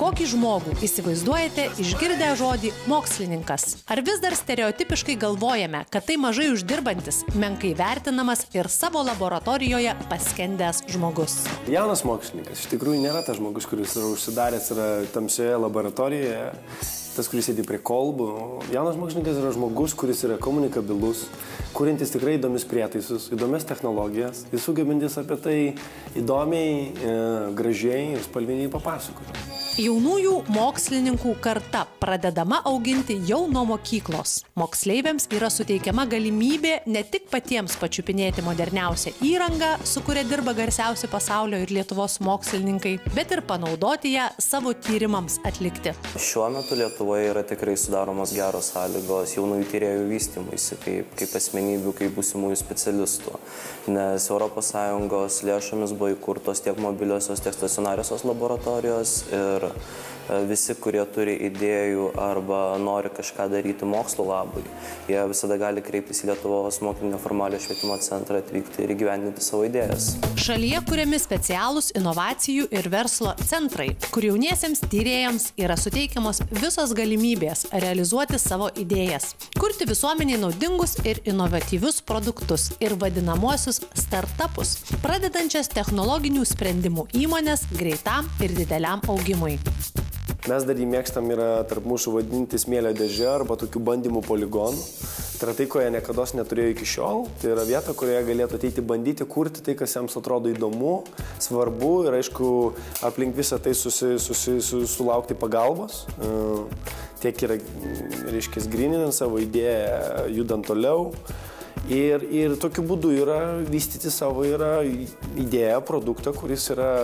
Kokį žmogų įsivaizduojate išgirdę žodį mokslininkas? Ar vis dar stereotipiškai galvojame, kad tai mažai uždirbantis, menkai vertinamas ir savo laboratorijoje paskendęs žmogus? Jaunas mokslininkas iš tikrųjų nėra tas žmogus, kuris yra užsidaręs tamsioje laboratorijoje, tas, kuris sėdi prie kolbų. Jaunas mokslininkas yra žmogus, kuris yra komunikabilus, kuriantis tikrai įdomius prietaisus, įdomias technologijas ir sugebantis apie tai įdomiai, gražiai ir spalvingai papasakoti. Jaunųjų mokslininkų karta pradedama auginti jau nuo mokyklos. Moksleiviams yra suteikiama galimybė ne tik patiems pačiupinėti moderniausią įrangą, su kuria dirba garsiausi pasaulio ir Lietuvos mokslininkai, bet ir panaudoti ją savo tyrimams atlikti. Šiuo metu Lietuvoje yra tikrai sudaromos geros sąlygos jaunųjų tyrėjų vystymuisi, kaip asmenybių, kaip būsimųjų specialistų. Nes ES lėšomis buvo įkurtos tiek mobiliosios, tiek stacionariosios laboratorijos ir visi, kurie turi idėjų arba nori kažką daryti mokslo labui, jie visada gali kreiptis į Lietuvos mokslinio formaliojo švietimo centrą, atvykti ir įgyvendinti savo idėjas. Šalyje kuriami specialūs inovacijų ir verslo centrai, kur jauniesiems tyrėjams yra suteikiamos visos galimybės realizuoti savo idėjas, kurti visuomeniai naudingus ir inovatyvius produktus ir vadinamuosius startupus, pradedančias technologinių sprendimų įmonės greitam ir dideliam augimui. Mes dar jį mėgstam yra tarp mūsų vadinti smėlio dėže arba tokių bandymų poligonų. Tai yra tai, ko jie nekados neturėjo iki šiol. Tai yra vieta, kurioje galėtų ateiti bandyti kurti tai, kas jiems atrodo įdomu, svarbu ir aišku, aplink visą tai sulaukti pagalbos. Tiek yra, reiškia, gryninant savo idėją, judant toliau. Ir tokiu būdu yra vystyti savo idėją, produktą, kuris yra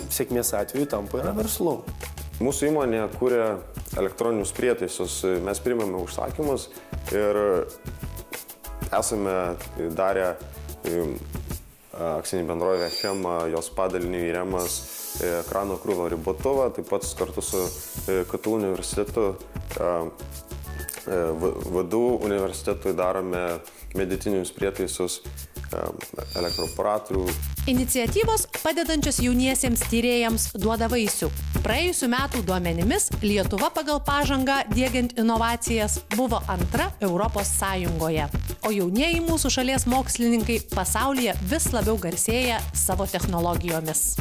sėkmės atveju tampa verslu. Mūsų įmonė kūrė elektroninius prietaisus, mes priimame užsakymus ir esame darę akcinį bendrovę Chema, jos padalinį Remas ekrano krūvio ribotuvą, taip pat kartu su KTU universitetu, VDU universitetui darome medicininius prietaisus, elektroaparatų. Iniciatyvos padedančios jauniesiems tyrėjams duoda vaisių. Praėjusių metų duomenimis Lietuva pagal pažangą diegiant inovacijas buvo antra Europos Sąjungoje, o jaunieji mūsų šalies mokslininkai pasaulyje vis labiau garsėja savo technologijomis.